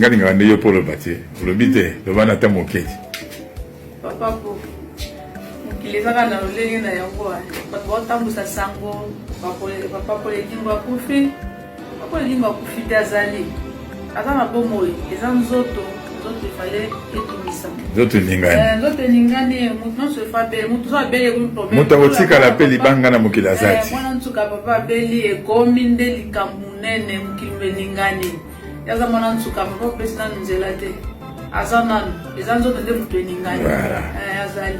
ngani ngande yo pour le bâtir le bité le bana ta moketi papa po mukileza kana lolenge na yango papa tambusa sango papa po le dimba kufi papa le dimba kufi tazali azana bomo eza nzoto fallait etumisa nzoto lingani mutu se fa be mutu so be problème mutu otika la pe libanga na mokila zati mwana ntuka papa beli ekomi nde likamunene mukilwe lingani yaza mwana ntuka papa pesa nzela te azana eza nzoto nde mutu lingani azali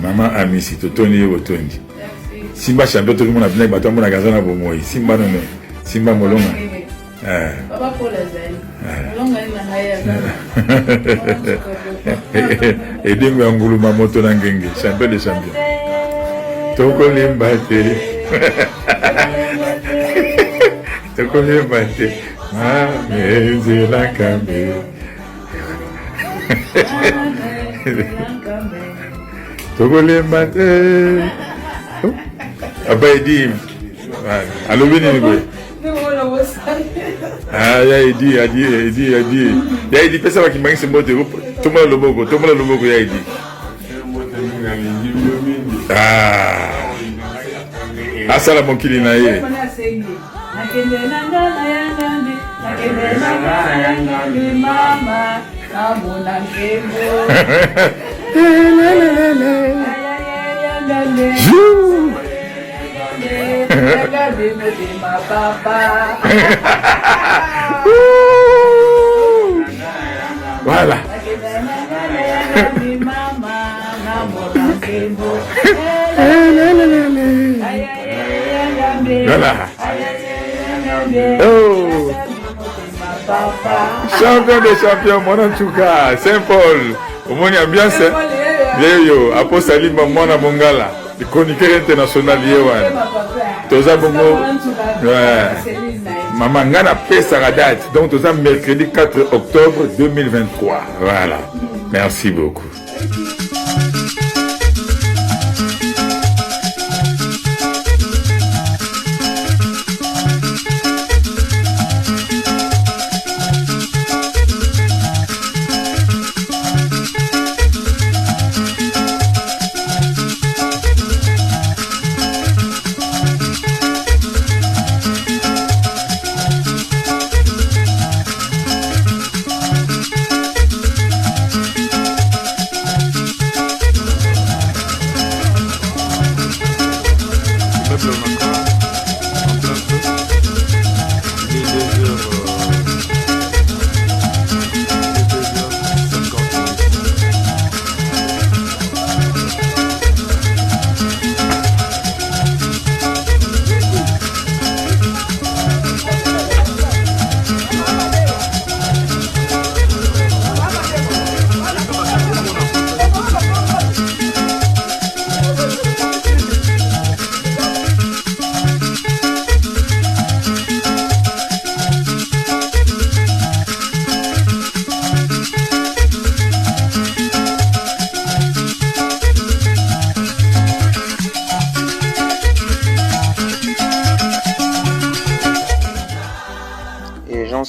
mama amisi totoni yo tondi simba champion to mona bina bato mona gazana bomoi simba nono simba molonga papa Paul azali molonga ina haya azana edingo ya nguluma moto na ngenge champion de champion tokolemba te mezela kambe tokolemba te abaidi alobi nini boye ya idi pesa bakimangisi mbote tomona loboko ya idi asala mokili na ye voilà voilà oh champion de champion mwana nchuka Saint-Paul omoni ambiance yeyo apo salima mwana mongala chroniqueur international yewan toza bongo mama ngana pesa la date donc toza mercredi 4 octobre 2023 voilà merci beaucoup.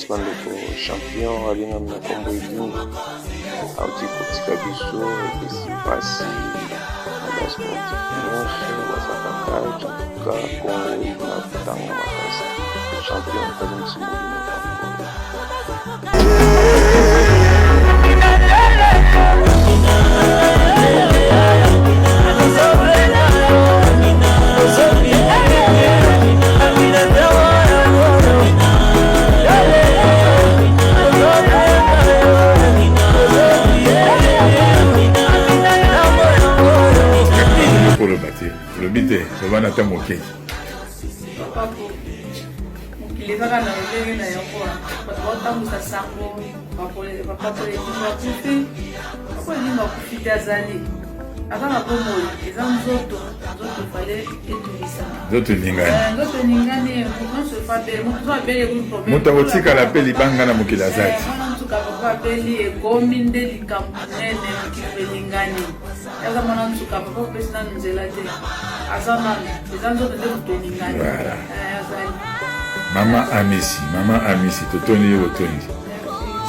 bandeko champion alinga na kombo idingo auti kotika biso epesi mpasi na basportif nyonso bazaka tuka kongo na ntango makasi champion kaza msimu le bité le bana ta moketi papa po mukileza kana lolenge na yango papa tambusa sango papa po le dimba kufi papa le dimba kufi tazali azana bomo eza nzoto fallait etumisa nzoto lingani mutu se fa be mutu so abele problème mutu otika la pe libanga na mokila zati papa beli ekomi nde likamunene mokili lingani yaza mwana ntuka papa pesa nzela te azana eza nzoto nde mutu lingani azali Maman Amici, Totoni Otondi.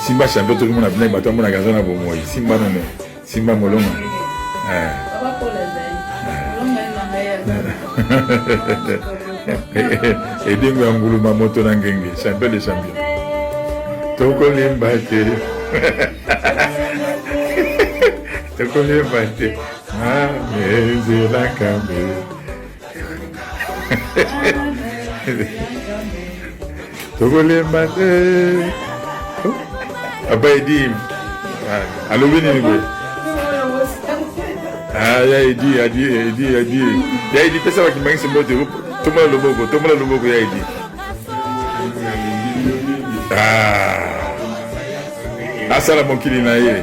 Simba champion, tout le monde a bien battu mon magasin à Bomoy. Simba non, Simba Moloma. Et dingue Angoulou Mamoto Nangenge, champion des champions. Toko Limbate. Toko Limbate. Ah, mais c'est la caméra. Toko Limbate. Abaidi. Allo Bini Nigo. Ah, ya Edi. Ya Edi, pesa wa kimangi sembote. Toma lobogo ya Edi. Ah. Asala mokili na ye.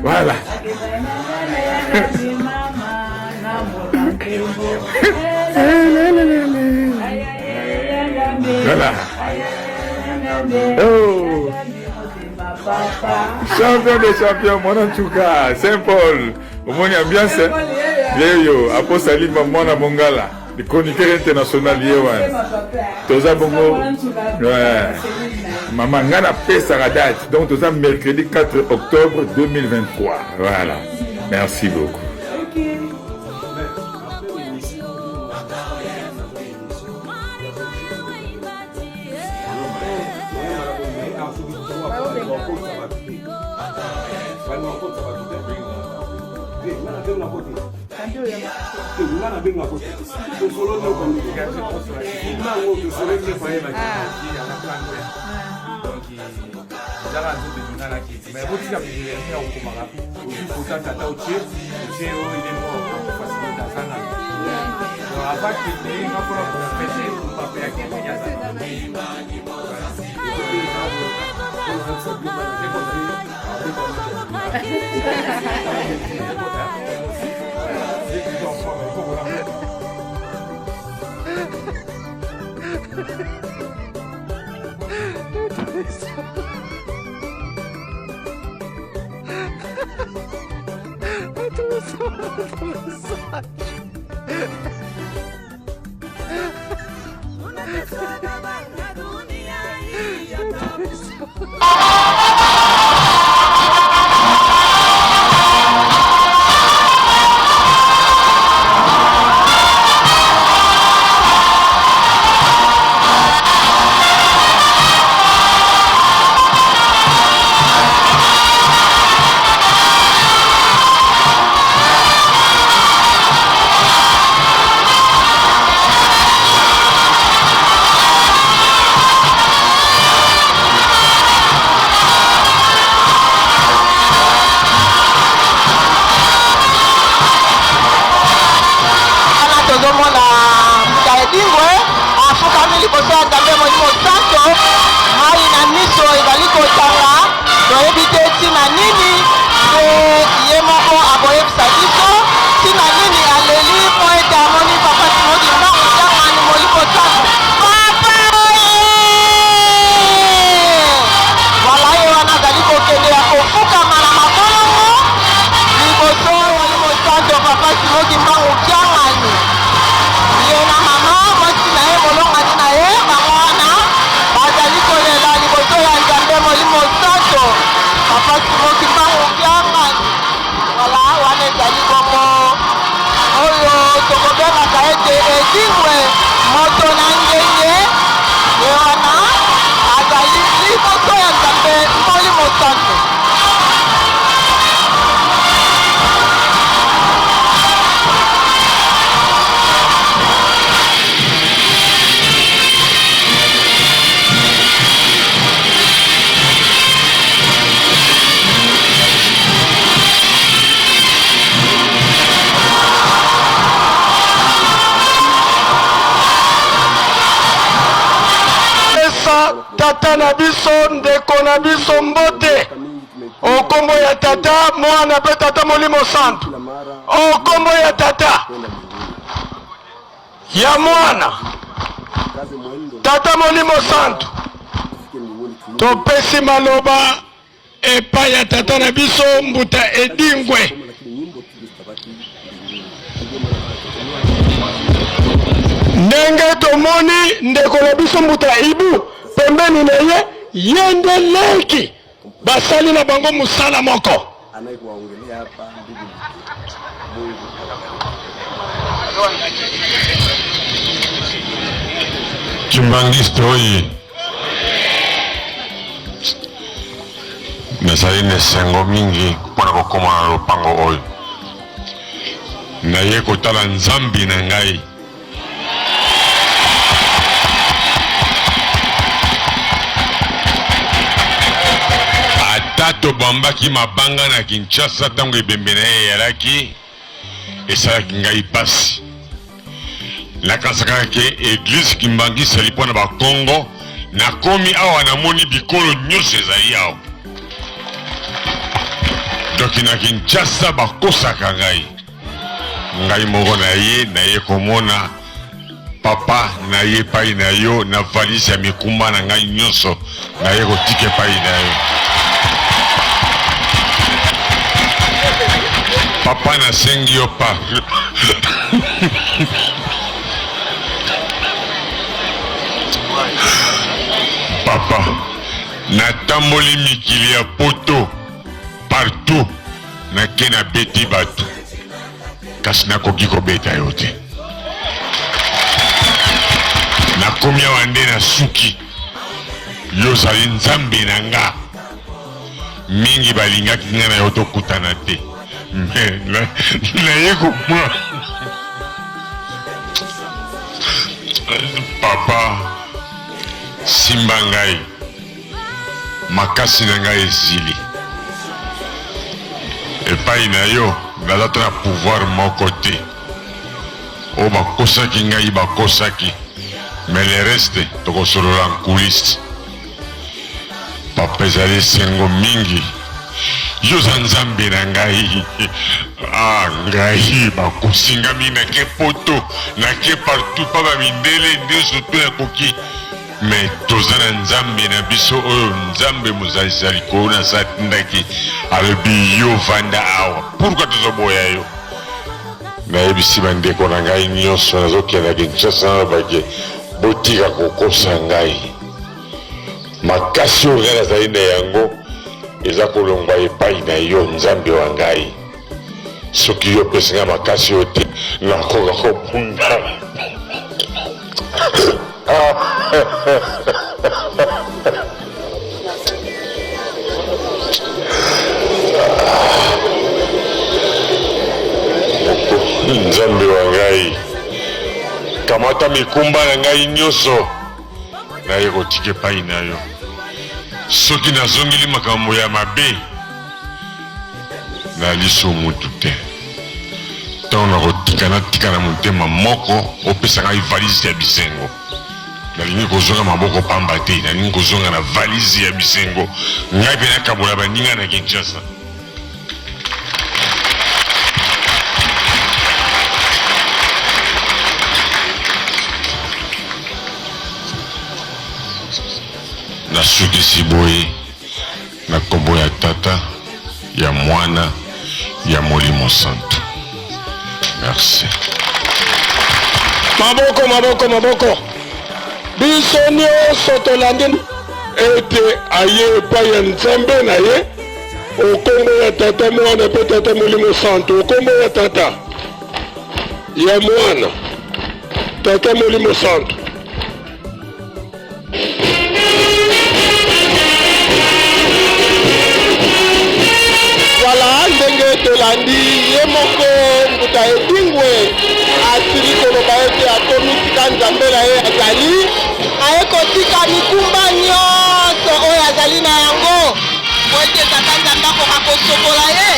Voilà. Voilà. Oh. Champion des champions, mon Anchouka, Saint-Paul. Au moins ambiance. Yo, Apostoli Mona Mongala, le chroniqueur international Yewan. Toza Bongo. Maman Ngana pesa la date. Donc toza mercredi 4 octobre 2023. Voilà. Merci beaucoup. tata na biso ndeko na biso mbote Okombo ya tata mwana pe tata Molimo Santo. Okombo ya tata ya mwana tata Molimo Santo. Topesi maloba epa ya tata na biso Mbuta Edingwe. Ndenge tomoni ndeko na biso Mbuta Ibu pembeni na ye yendeleki basali na bango musala moko. Chimbangiste oyi nazali na esengo mingi mpona kokoma na lopango oyo. Naye kotala nzambi na ngai. Ata tobambaki mabanga na Kinshasa ntango ebembe na ye eyalaki esalaki ngai pasi. Nakansaka ke eglise Kimbangiste ali mpo na bakongo nakomi awa namoni bikolo nyonso ezali awa. Doki na Kinshasa bakosaka ngai. Ngai moko na ye komona papa na ye pai na yo na valise ya mikumba na ngai nyonso na ye kotike pai na yo. Papa na sengi yo pa. Papa natamboli mikili ya poto partout nake na beti bato kasi nakoki kobeta yo te. Nakomi awa nde na suki yo ozali nzambe na nga. Mingi balingaki nga na yo tokutana te naye komwa papa simba ngai makasi na ngai ezili epai na yo naza to na pouvoir moko te oyo bakosaki ngai bakosaki mais le reste tokosolola nkulisi. Papa ezali esengo mingi yo za nzambe na ngai. Ngai bakosingami nake poto nake partout pa bamindele nyonso to nakoki mais toza na nzambe na biso oyo nzambe mozalisa likolo na satindaki alobi yo vanda awa. Pourquoi tozoboya yo? Nayebisi bandeko na ngai nyonso nazokenda Kinshasa na bake botika kokosa ngai. Makasi oyo ngai nazali na yango eza kolongwa epai na yo nzambe wa ngai. Soki yo pesi nga makasi oyo te nakoka kobunda. Nzambe wa ngai kamata mikumba na ngai nyonso naye kotike epai na yo. Soki nazongeli makambo ya mabe naliso mutu te. Ntango nakotika natika na motema moko opesa ngai valise ya bisengo. Nalingi kozonga maboko pamba te, nalingi kozonga na valise ya bisengo. Ngai mpe nakabola baninga na Kinshasa. Nasukisi boye na kombo ya tata ya mwana ya Molimo Santo. Merci. Maboko maboko maboko. Biso nyonso tolandi ete aye epai ya nzambe na ye. Okombo ya tata mwana pe tata Molimo Santo. Okombo ya tata ya mwana tata Molimo Santo. Voilà ndenge tolandi ye moko Mbuta Edingwe asili koloba ete akomitika nzambe na ye azali aye kotika mikumba nyonso oyo azali na yango po ete tata nzambe akoka kosokola ye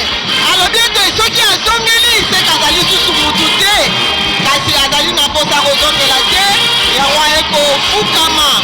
alobi ete soki azongeli seka azali susu mutu te kasi azali na posa kozongela te yango aye kofukama